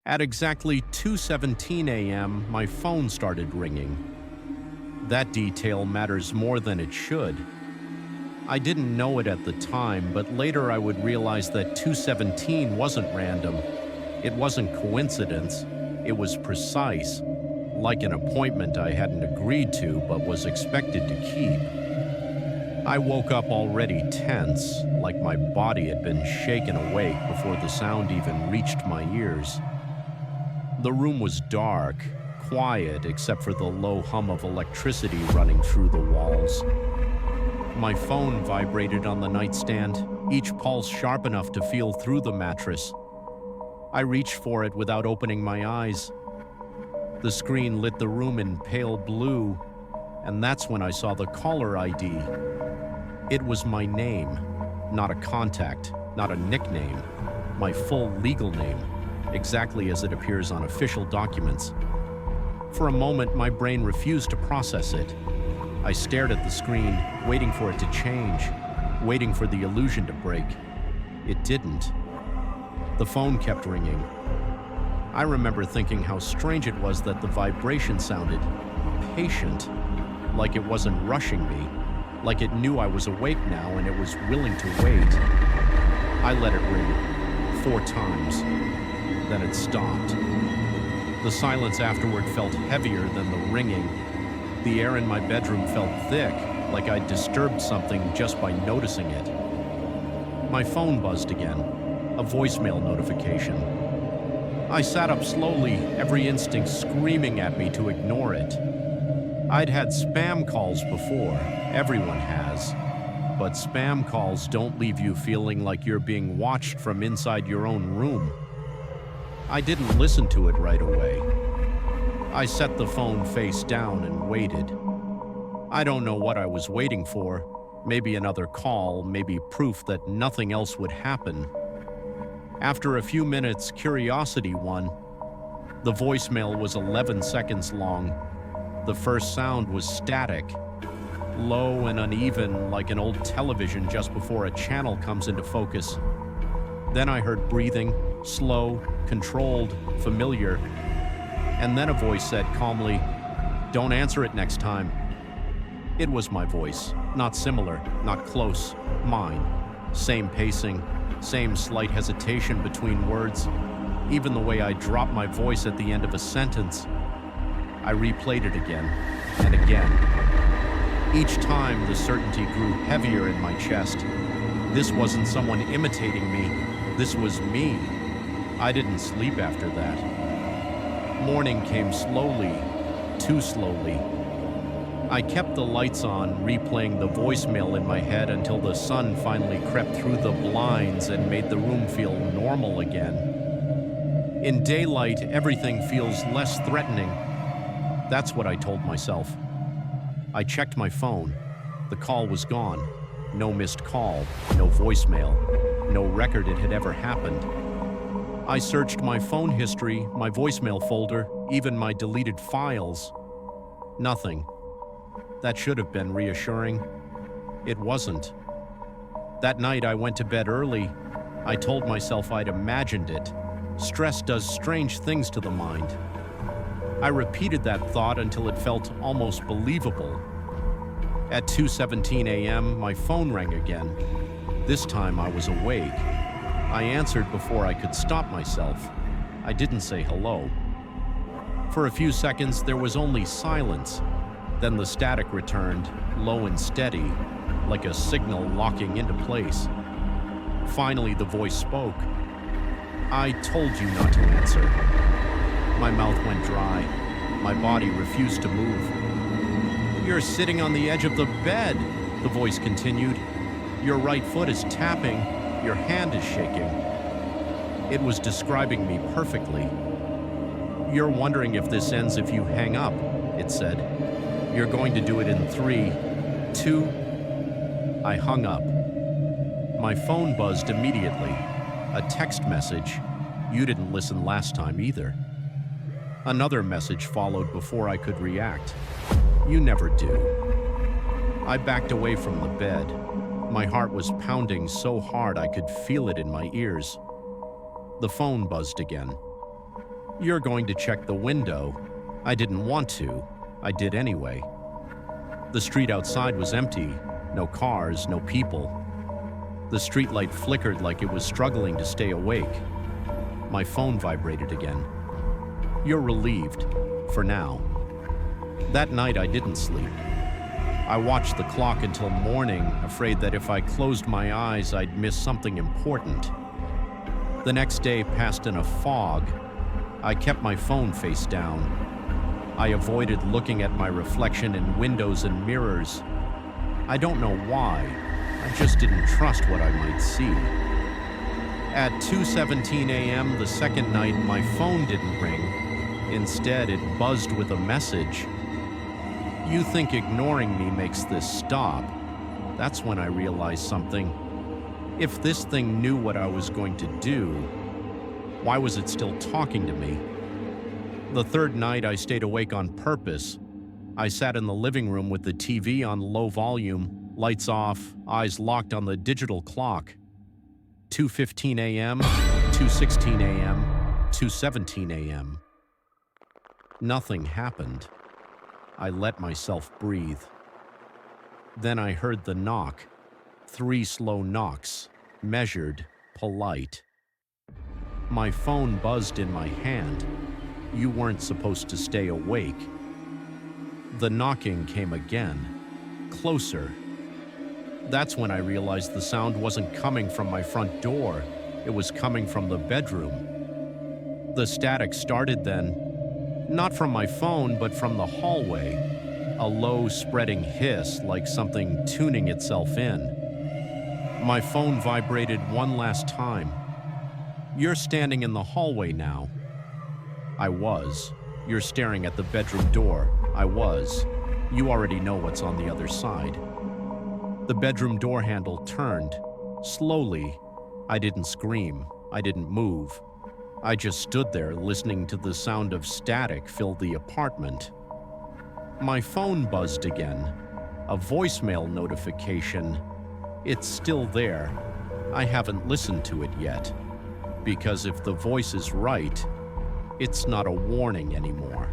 At exactly 2:17 a.m., my phone started ringing. That detail matters more than it should. I didn't know it at the time, but later I would realize that 2:17 wasn't random. It wasn't coincidence. It was precise, like an appointment I hadn't agreed to but was expected to keep. I woke up already tense, like my body had been shaken awake before the sound even reached my ears. The room was dark, quiet except for the low hum of electricity running through the walls. My phone vibrated on the nightstand, each pulse sharp enough to feel through the mattress. I reached for it without opening my eyes. The screen lit the room in pale blue, and that's when I saw the caller ID. It was my name, not a contact, not a nickname, my full legal name, exactly as it appears on official documents. For a moment, my brain refused to process it. I stared at the screen, waiting for it to change, waiting for the illusion to break. It didn't. The phone kept ringing. I remember thinking how strange it was that the vibration sounded patient, like it wasn't rushing me, like it knew I was awake now and it was willing to wait. I let it ring 4 times. Then it stopped. The silence afterward felt heavier than the ringing. The air in my bedroom felt thick, like I'd disturbed something just by noticing it. My phone buzzed again, a voicemail notification. I sat up slowly, every instinct screaming at me to ignore it. I'd had spam calls before, everyone has, but spam calls don't leave you feeling like you're being watched from inside your own room. I didn't listen to it right away. I set the phone face down and waited. I don't know what I was waiting for. Maybe another call, maybe proof that nothing else would happen. After a few minutes, curiosity won. The voicemail was 11 seconds long. The first sound was static, low and uneven, like an old television just before a channel comes into focus. Then I heard breathing, slow, controlled, familiar. And then a voice said calmly, "Don't answer it next time." It was my voice, not similar, not close, mine. Same pacing, same slight hesitation between words, even the way I dropped my voice at the end of a sentence. I replayed it again and again. Each time the certainty grew heavier in my chest. This wasn't someone imitating me, this was me. I didn't sleep after that. Morning came slowly, too slowly. I kept the lights on, replaying the voicemail in my head until the sun finally crept through the blinds and made the room feel normal again. In daylight, everything feels less threatening. That's what I told myself. I checked my phone. The call was gone. No missed call, no voicemail, no record it had ever happened. I searched my phone history, my voicemail folder, even my deleted files. Nothing. That should have been reassuring. It wasn't. That night I went to bed early. I told myself I'd imagined it. Stress does strange things to the mind. I repeated that thought until it felt almost believable. At 2:17 a.m., my phone rang again. This time I was awake. I answered before I could stop myself. I didn't say hello. For a few seconds, there was only silence. Then the static returned, low and steady, like a signal locking into place. Finally, the voice spoke. "I told you not to answer." My mouth went dry. My body refused to move. "You're sitting on the edge of the bed," the voice continued. "Your right foot is tapping. Your hand is shaking." It was describing me perfectly. "You're wondering if this ends if you hang up," it said. "You're going to do it in 3, 2... I hung up. My phone buzzed immediately. A text message. "You didn't listen last time either." Another message followed before I could react. "You never do." I backed away from the bed. My heart was pounding so hard I could feel it in my ears. The phone buzzed again. "You're going to check the window." I didn't want to. I did anyway. The street outside was empty. No cars, no people. The streetlight flickered like it was struggling to stay awake. My phone vibrated again. "You're relieved. For now." That night I didn't sleep. I watched the clock until morning, afraid that if I closed my eyes, I'd miss something important. The next day passed in a fog. I kept my phone face down. I avoided looking at my reflection in windows and mirrors. I don't know why. I just didn't trust what I might see. At 2:17 a.m. the second night, my phone didn't ring. Instead, it buzzed with a message. "You think ignoring me makes this stop?" That's when I realized something. If this thing knew what I was going to do, why was it still talking to me? The third night, I stayed awake on purpose. I sat in the living room with the TV on low volume, lights off, eyes locked on the digital clock. 2:15 a.m., 2:16 a.m., 2:17 a.m. Nothing happened. I let myself breathe. Then I heard the knock. 3 slow knocks, measured, polite. My phone buzzed in my hand. You weren't supposed to stay awake. The knocking came again, closer. That's when I realized the sound wasn't coming from my front door. It was coming from the bedroom. The static started then, not from my phone, but from the hallway. A low, spreading hiss, like something tuning itself in. My phone vibrated one last time. "You're standing in the hallway now." I was. "You're staring at the bedroom door." I was. "You already know what's on the other side." The bedroom door handle turned. Slowly. I didn't scream. I didn't move. I just stood there listening to the sound of static fill the apartment. My phone buzzed again. A voicemail notification. It's still there. I haven't listened to it yet. Because if the voice is right, it's not a warning anymore.